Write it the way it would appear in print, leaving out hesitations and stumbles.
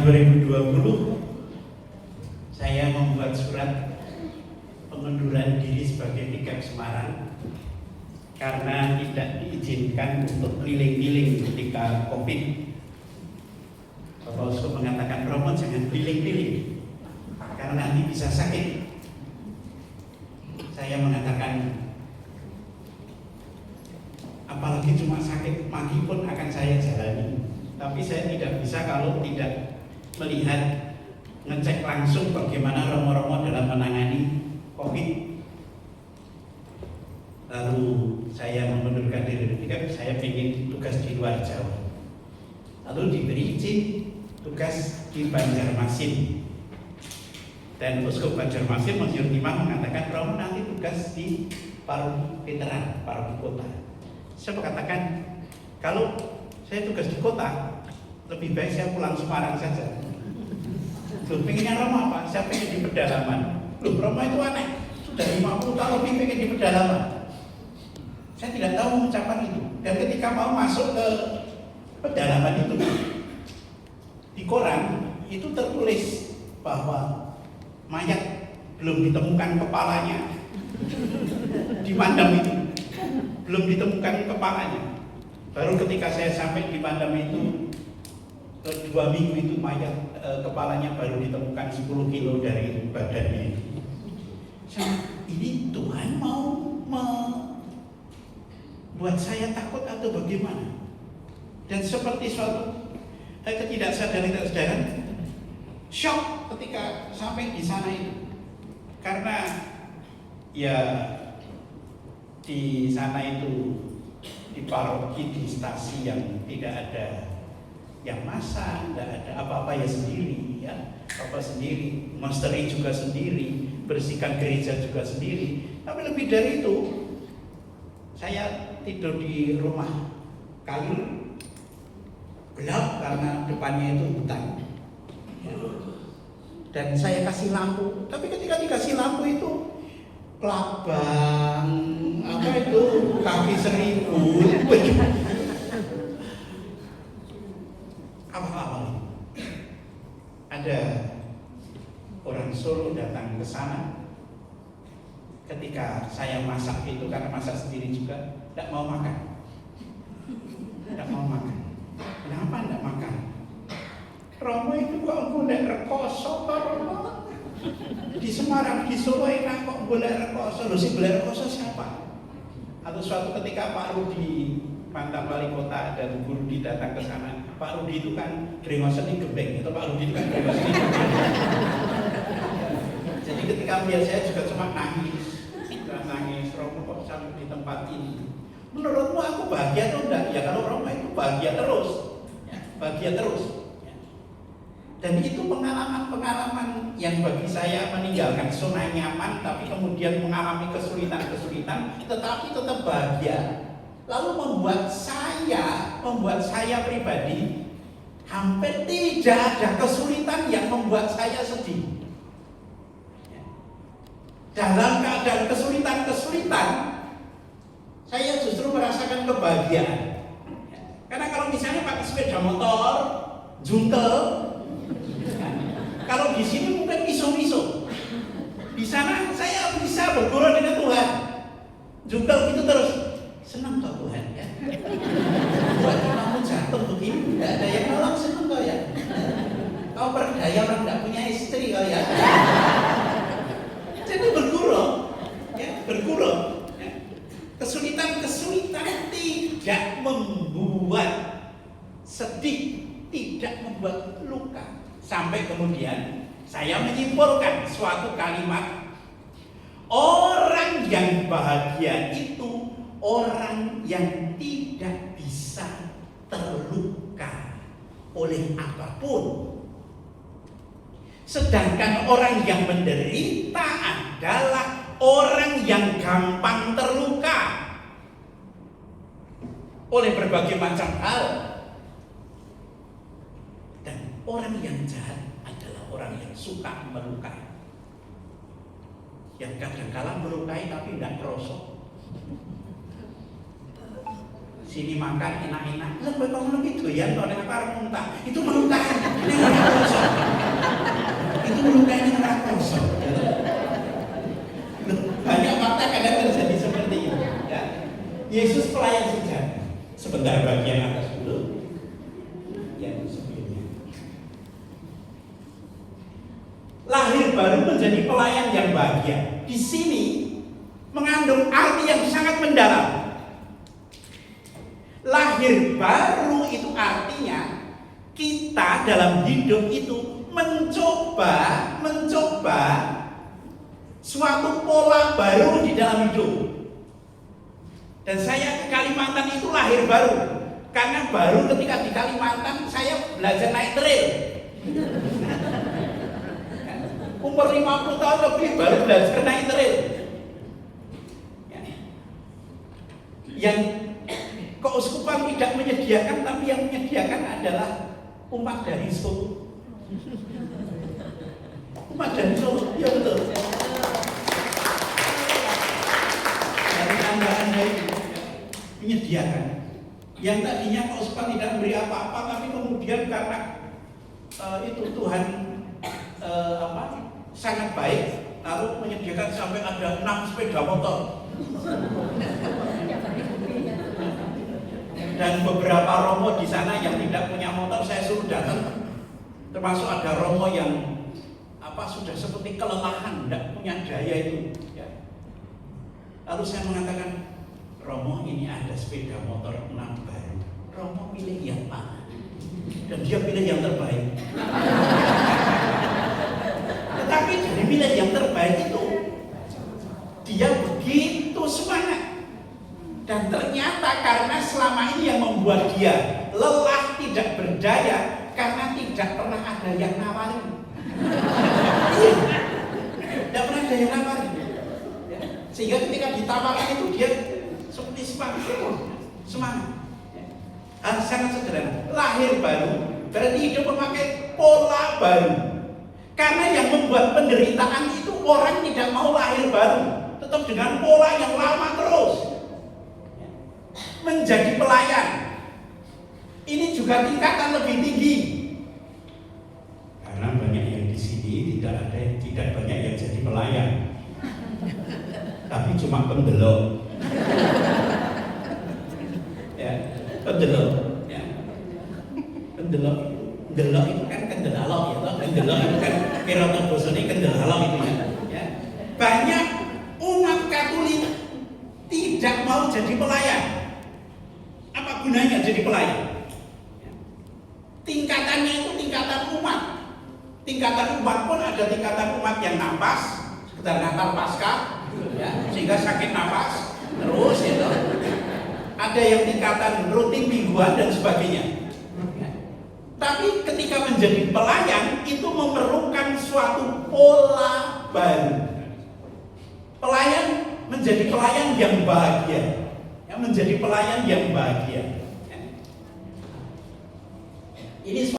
2020 saya membuat surat pengunduran diri sebagai Tikep Semarang karena tidak diizinkan untuk keliling-keliling ketika COVID. Bapak Uskup mengatakan, Romo jangan keliling-keliling karena nanti bisa sakit. Saya mengatakan, apalagi cuma sakit, mati pun akan saya jalani. Tapi saya tidak bisa kalau tidak melihat, ngecek langsung bagaimana romo-romo dalam menangani COVID. Lalu saya mengundurkan diri ketika saya ingin tugas di luar Jawa. Lalu diberi izin tugas di Banjarmasin. Dan Uskup Banjarmasin Monsinyur Timah mengatakan, Romo nanti tugas di Paroki Veteran, Paroki Kota. Saya mengatakan, kalau saya tugas di kota, lebih baik saya pulang Semarang saja. Loh, pengennya Romo apa? Saya pengen di pedalaman. Loh, Romo itu aneh. Sudah 50 tahun lebih pengen di pedalaman. Saya tidak tahu mengucapkan itu. Dan ketika mau masuk ke pedalaman itu, di koran itu tertulis bahwa mayat belum ditemukan kepalanya. Di Mandam itu belum ditemukan kepalanya. Baru ketika saya sampai di Mandam itu 2 minggu itu mayat kepalanya baru ditemukan 10 kilo dari badannya itu. Ini Tuhan mau buat saya takut atau bagaimana? Dan seperti suatu ketidaksadarian, shock ketika sampai di sana itu. Karena ya di sana itu di paroki, di stasi yang tidak ada yang masak, tidak ada apa-apa ya sendiri, ya apa sendiri, monsteri juga sendiri, bersihkan gereja juga sendiri. Tapi lebih dari itu, saya tidur di rumah kayu gelap karena depannya itu hutan. Dan saya kasih lampu, tapi ketika dikasih lampu itu kelabang, apa itu kaki seribu, apa-apa. Ada orang Solo datang ke sana. Ketika saya masak itu, karena masak sendiri juga, tidak mau makan. Tidak mau makan. Kenapa tidak makan? Romo itu kok golek rekoso, Romo. Di Semarang, di Solo enak kok golek rekoso. Loh, si golek rekoso siapa? Atau suatu ketika Pak Rudi, mantan wali kota, dan Bu Rudi datang ke sana. Pak Rudi itu kan grengosen di Gebeng, atau Pak Rudi itu kan grengosen di Gebeng. Jadi ketika melihat saya juga cuma nangis, Romo kok sampai di tempat ini. Menurutmu aku bahagia atau enggak? Ya kalau Romo itu bahagia terus, ya, bahagia terus. Ya. Dan itu pengalaman-pengalaman yang bagi saya meninggalkan zona nyaman, tapi kemudian mengalami kesulitan-kesulitan, tetapi tetap bahagia. Lalu membuat saya pribadi hampir tidak ada kesulitan yang membuat saya sedih. Dalam keadaan kesulitan, saya justru merasakan kebahagiaan. Karena kalau misalnya pakai sepeda motor, juntel, kalau di sini mungkin miso-miso. Di sana saya bisa bergurau dengan Tuhan. Juntel itu terus, senang toh Tuhan ya. Buat kamu jatuh begini, tidak ada yang nolong, senang toh ya. Kau berdaya orang tidak punya istri kau ya. Jadi bergurau, ya, bergurau. Ya. Kesulitan tidak membuat sedih, tidak membuat luka. Sampai kemudian saya menyimpulkan suatu kalimat, orang yang bahagia itu orang yang tidak bisa terluka oleh apapun. Sedangkan orang yang menderita adalah orang yang gampang terluka oleh berbagai macam hal. Dan orang yang jahat adalah orang yang suka melukai. Yang kadang-kala melukai tapi tidak kerosok. sini makan enak-enak. Lah kowe kok ngono ki doyan kok nek arep muntah. Itu muntah. Itu melukai orang kosong. Banyak fakta kadang terjadi seperti itu. Ya. Yesus pelayan sejati. Sebentar bagian atas dulu. Yang sebelumnya. Lahir baru menjadi pelayan yang bahagia. Di sini mengandung arti yang sangat mendalam. Lahir baru itu artinya kita dalam hidup itu mencoba suatu pola baru di dalam hidup. Dan saya ke Kalimantan itu lahir baru. Karena baru ketika di Kalimantan saya belajar naik trail. Umur 50 tahun lebih baru belajar naik trail. Yang keuskupan tidak menyediakan, tapi yang menyediakan adalah umat dari Solo. Umat dari Solo, ya betul. Dari anda itu menyediakan. Yang tadinya keuskupan tidak memberi apa-apa, tapi kemudian karena itu Tuhan sangat baik, lalu menyediakan sampai ada 6 sepeda motor. Dan beberapa romo di sana yang tidak punya motor saya suruh datang, termasuk ada romo yang sudah seperti kelelahan, tidak punya daya itu. Ya. Lalu saya mengatakan, romo ini ada sepeda motor 6 baru. Romo pilih yang mana? Dan dia pilih yang terbaik. Tetapi dari milih yang terbaik itu, dia begitu semangat. Dan ternyata karena selama ini yang membuat dia lelah, tidak berdaya, karena tidak pernah ada yang nawarin. Tidak pernah ada yang nawarin. Sehingga ketika ditawarkan itu dia seperti semangat. Sangat sederhana. Lahir baru berarti hidup memakai pola baru. Karena yang membuat penderitaan itu orang tidak mau lahir baru, tetap dengan pola yang lama terus. Menjadi pelayan ini juga tingkatan lebih tinggi, karena banyak yang di sini tidak banyak yang jadi pelayan, tapi cuma pendelok. Ya, pendelok. Ya. Pendelok itu kan kendelalok ya, kendelok itu kan kira-kira bosone kendelalok itu ya. Ya. Banyak umat Katolik tidak mau jadi pelayan. Apa gunanya jadi pelayan? Tingkatannya itu tingkatan umat. Tingkatan umat pun ada tingkatan umat yang napas, sekedar Natal Paskah, ya, sehingga sakit napas terus gitu. Ada yang tingkatan rutin mingguan dan sebagainya. Ya. Tapi ketika menjadi pelayan itu memerlukan suatu pola baru. Pelayan menjadi pelayan yang bahagia. Menjadi pelayan yang bahagia. Ini